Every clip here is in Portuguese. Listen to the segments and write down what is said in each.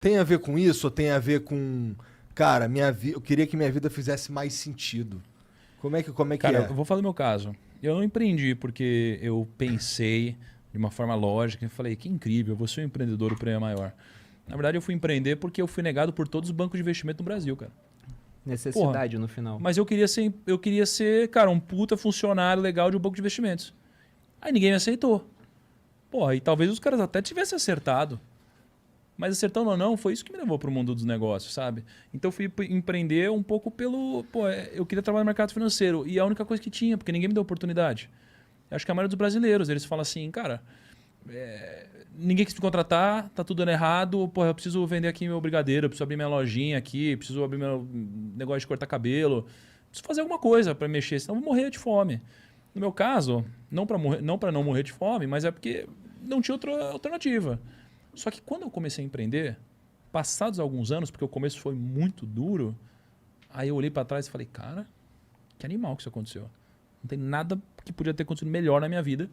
Tem a ver com isso ou tem a ver com... Cara, eu queria que minha vida fizesse mais sentido. Como é que Cara, é? eu vou falar do meu caso. Eu não empreendi porque eu pensei de uma forma lógica e falei, que incrível, eu vou ser um empreendedor, o prêmio é maior. Na verdade, eu fui empreender porque eu fui negado por todos os bancos de investimento no Brasil, cara. Porra, Necessidade no final. mas eu queria ser, cara, um puta funcionário legal de um banco de investimentos. Aí ninguém me aceitou. Porra, e talvez os caras até tivessem acertado. Mas acertando ou não, foi isso que me levou para o mundo dos negócios, sabe? Então eu fui empreender um pouco pelo... Pô, eu queria trabalhar no mercado financeiro. E é a única coisa que tinha, porque ninguém me deu oportunidade. Eu acho que a maioria dos brasileiros, eles falam assim, cara, ninguém quis me contratar, tá tudo dando errado, pô, eu preciso vender aqui meu brigadeiro, eu preciso abrir minha lojinha aqui, preciso abrir meu negócio de cortar cabelo, preciso fazer alguma coisa para mexer, senão eu vou morrer de fome. No meu caso, não para não morrer de fome, mas é porque não tinha outra alternativa. Só que quando eu comecei a empreender, passados alguns anos, porque o começo foi muito duro, aí eu olhei para trás e falei, cara, que animal que isso aconteceu. Não tem nada que podia ter acontecido melhor na minha vida,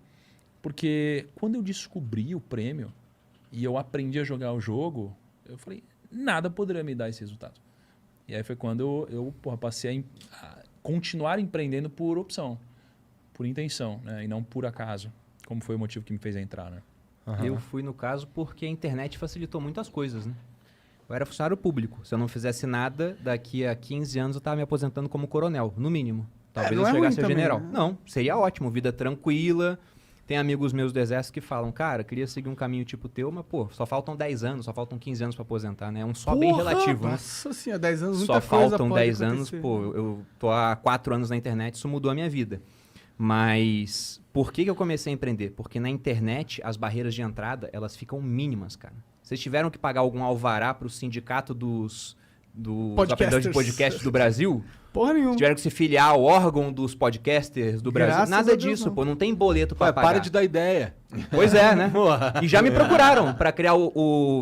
porque quando eu descobri o prêmio e eu aprendi a jogar o jogo, eu falei, nada poderia me dar esse resultado. E aí foi quando eu passei a continuar empreendendo por opção, por intenção, né? E não por acaso, como foi o motivo que me fez entrar, né? Aham. Eu fui no caso porque a internet facilitou muitas coisas, né? Eu era funcionário público. Se eu não fizesse nada, daqui a 15 anos eu estava me aposentando como coronel, no mínimo. Talvez não eu é ruim chegasse a também, general. né? Não, seria ótimo, vida tranquila. Tem amigos meus do exército que falam, cara, queria seguir um caminho tipo teu, mas pô, só faltam 10 anos, só faltam 15 anos para aposentar, né? É um só bem Porra, relativo, né? Nossa senhora, 10 anos, muita Só coisa faltam pode 10 anos, acontecer. pô, eu tô há 4 anos na internet, isso mudou a minha vida. Mas por que eu comecei a empreender? Porque na internet as barreiras de entrada, elas ficam mínimas, cara. Vocês tiveram que pagar algum alvará pro sindicato dos apresentadores de podcast do Brasil? Porra nenhuma. Tiveram que se filiar ao órgão dos podcasters do Brasil? Graças a Nada Deus, disso, não. pô, não tem boleto pra Pai, pagar. para de dar ideia. Pois é, né? Porra. E já me procuraram para criar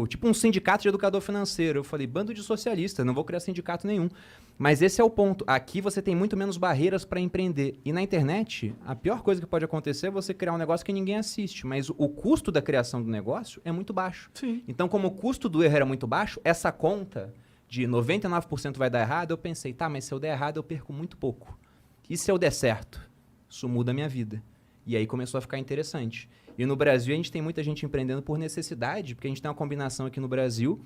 tipo um sindicato de educador financeiro. Eu falei, bando de socialista, não vou criar sindicato nenhum. Mas esse é o ponto. Aqui você tem muito menos barreiras para empreender. E na internet, a pior coisa que pode acontecer é você criar um negócio que ninguém assiste. Mas o custo da criação do negócio é muito baixo. Sim. Então, como o custo do erro era muito baixo, essa conta de 99% vai dar errado, eu pensei, tá, mas se eu der errado, eu perco muito pouco. E se eu der certo? Isso muda a minha vida. E aí começou a ficar interessante. E no Brasil, a gente tem muita gente empreendendo por necessidade, porque a gente tem uma combinação aqui no Brasil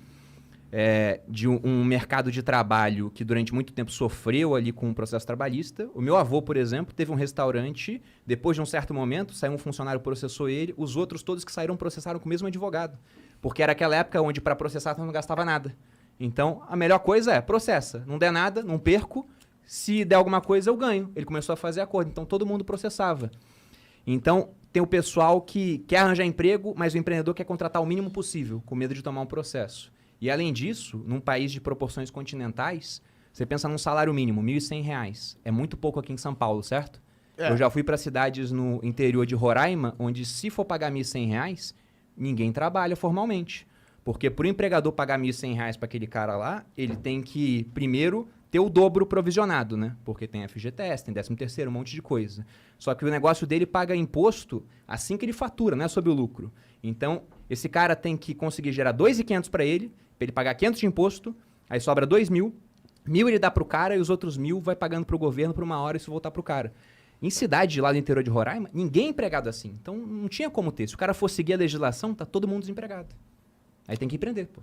de um mercado de trabalho que durante muito tempo sofreu ali com o processo trabalhista. O meu avô, por exemplo, teve um restaurante, depois de um certo momento, saiu um funcionário, processou ele, os outros todos que saíram processaram com o mesmo advogado. Porque era aquela época onde para processar você não gastava nada. Então, a melhor coisa é processa. Não der nada, não perco. Se der alguma coisa, eu ganho. Ele começou a fazer acordo. Então, todo mundo processava. Então, tem o pessoal que quer arranjar emprego, mas o empreendedor quer contratar o mínimo possível, com medo de tomar um processo. E, além disso, num país de proporções continentais, você pensa num salário mínimo, R$ 1.100. É muito pouco aqui em São Paulo, certo? É. Eu já fui para cidades no interior de Roraima, onde se for pagar R$ 1.100, ninguém trabalha formalmente. Porque para o empregador pagar R$ 1.100 para aquele cara lá, ele tem que, primeiro, ter o dobro provisionado, né? Porque tem FGTS, tem 13º, um monte de coisa. Só que o negócio dele paga imposto assim que ele fatura, não é sobre o lucro. Então, esse cara tem que conseguir gerar 2.500 para ele pagar 500 de imposto, aí sobra 2.000, 1.000 ele dá para o cara e os outros 1.000 vai pagando para o governo por uma hora e isso voltar para o cara. Em cidade lá do interior de Roraima, ninguém é empregado assim. Então, não tinha como ter. Se o cara for seguir a legislação, tá todo mundo desempregado. Aí tem que empreender, pô.